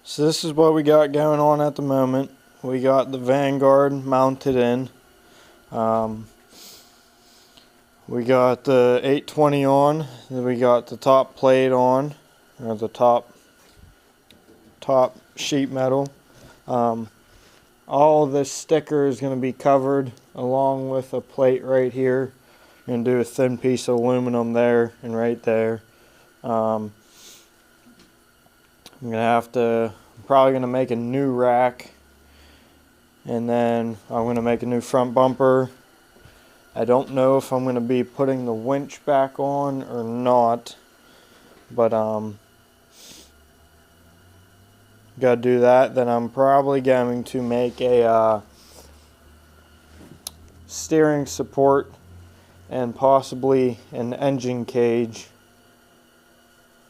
So this is what we got going on at the moment. We got the Vanguard mounted in. We got the 820 on. Then we got the top plate on, or the top sheet metal. All of this sticker is going to be covered along with a plate right here. I'm going to do a thin piece of aluminum there and right there. I'm probably going to make a new rack, and then I'm going to make a new front bumper. I don't know if I'm going to be putting the winch back on or not, but gotta do that. Then I'm probably going to make a steering support and possibly an engine cage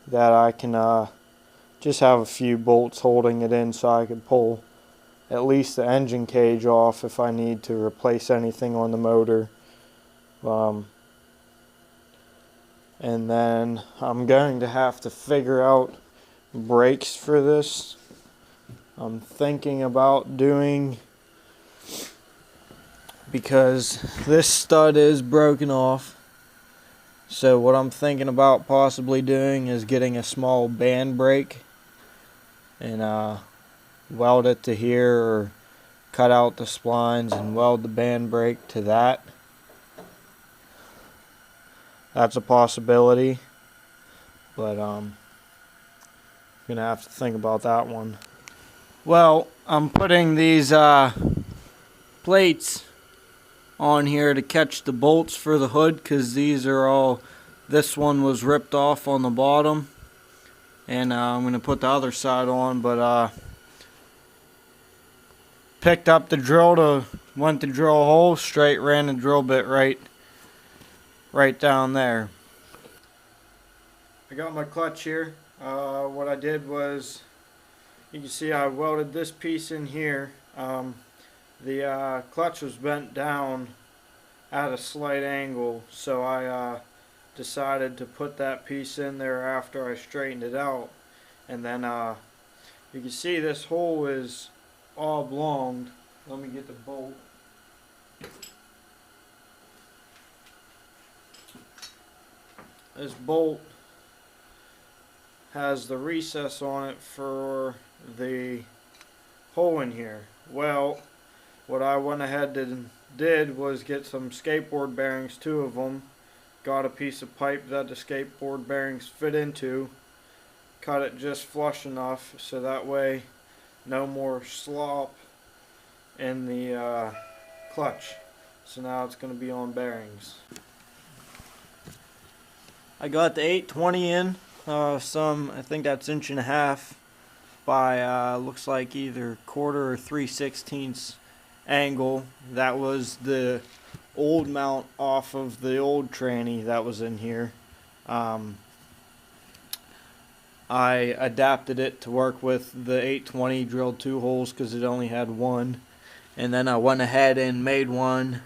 that I can just have a few bolts holding it in, so I could pull at least the engine cage off if I need to replace anything on the motor. And then I'm going to have to figure out brakes for this. I'm thinking about doing, because this stud is broken off, so what I'm thinking about possibly doing is getting a small band brake and weld it to here, or cut out the splines and weld the band brake to that. That's a possibility, but I'm gonna have to think about that one. Well, I'm putting these plates on here to catch the bolts for the hood, because these are all, this one was ripped off on the bottom, and I'm gonna put the other side on, but picked up the drill went to drill a hole, straight ran the drill bit right down there. I got my clutch here. What I did was, you can see I welded this piece in here. The clutch was bent down at a slight angle, so I decided to put that piece in there after I straightened it out. And then you can see this hole is oblonged. Let me get the bolt. This bolt has the recess on it for the hole in here. Well, what I went ahead and did was get some skateboard bearings, 2 of them, got a piece of pipe that the skateboard bearings fit into, cut it just flush enough so that way no more slop in the clutch. So now it's going to be on bearings. I got the 820 in, I think that's 1.5 inches by looks like either 1/4 or 3/16 angle. That was the old mount off of the old tranny that was in here. I adapted it to work with the 820, drilled 2 holes because it only had 1, and then I went ahead and made one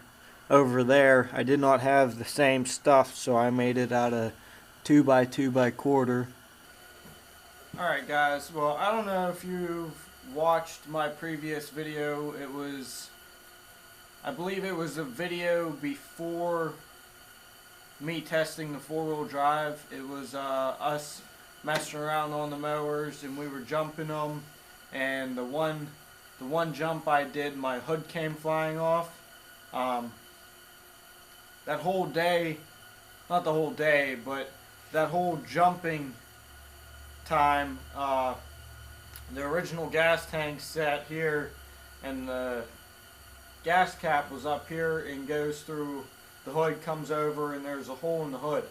over there. I did not have the same stuff, so I made it out of 2x2x1/4. Alright guys, well, I don't know if you've watched my previous video. I believe it was a video before me testing the 4-wheel drive. It was us messing around on the mowers, and we were jumping them, and the one jump I did, my hood came flying off. That whole day, not the whole day, but that whole jumping time, the original gas tank sat here, and the gas cap was up here and goes through the hood, comes over, and there's a hole in the hood.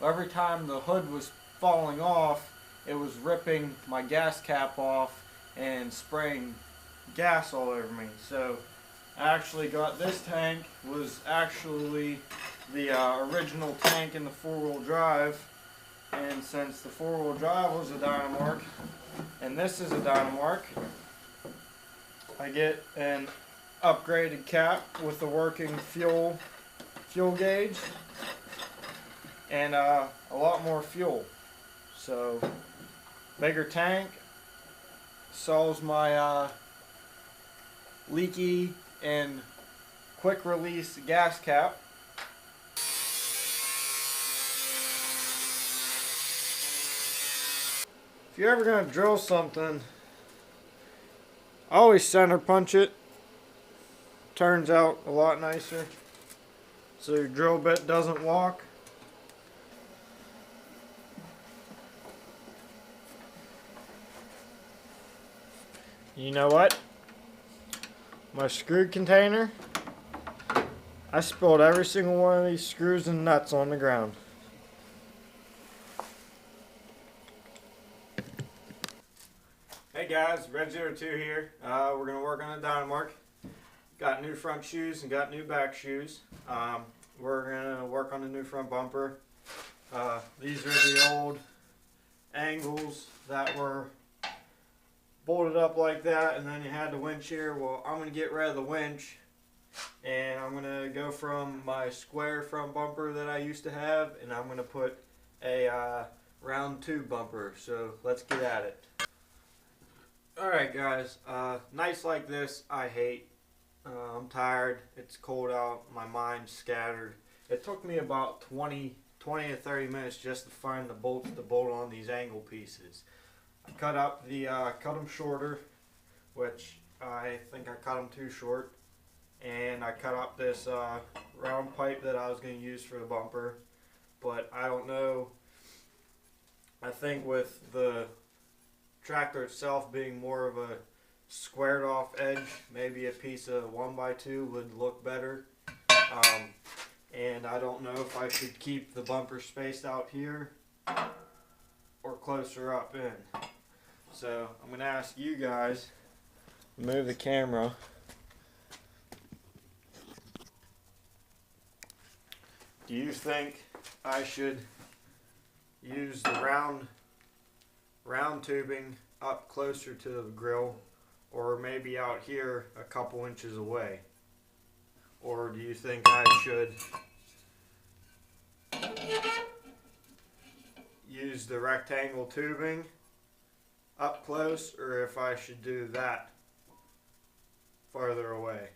Every time the hood was falling off, it was ripping my gas cap off and spraying gas all over me. So I actually got this tank, was actually the original tank in the 4-wheel drive, and since the 4-wheel drive was a Dynamark and this is a Dynamark, I get an upgraded cap with a working fuel gauge and a lot more fuel. So bigger tank, solves my leaky and quick release gas cap. If you're ever going to drill something, always center punch it. Turns out a lot nicer, so your drill bit doesn't walk. You know what? My screw container, I spilled every single one of these screws and nuts on the ground. Hey guys, Red02 here. We're going to work on a Dynamark. Got new front shoes and got new back shoes. We're going to work on the new front bumper. These are the old angles that were bolted up like that, and then you had the winch here. Well, I'm going to get rid of the winch, and I'm going to go from my square front bumper that I used to have, and I'm going to put a round tube bumper. So let's get at it. Alright guys, nights like this I hate. I'm tired, it's cold out, my mind's scattered. It took me about 20 to 30 minutes just to find the bolts to bolt on these angle pieces. I cut them shorter, which I think I cut them too short, and I cut up this round pipe that I was going to use for the bumper, but I don't know. I think with the tractor itself being more of a squared off edge, maybe a piece of 1x2 would look better. And I don't know if I should keep the bumper spaced out here or closer up in. So I'm going to ask you guys to move the camera. Do you think I should use the round tubing up closer to the grill, or maybe out here a couple inches away? Or do you think I should use the rectangle tubing up close, or if I should do that farther away?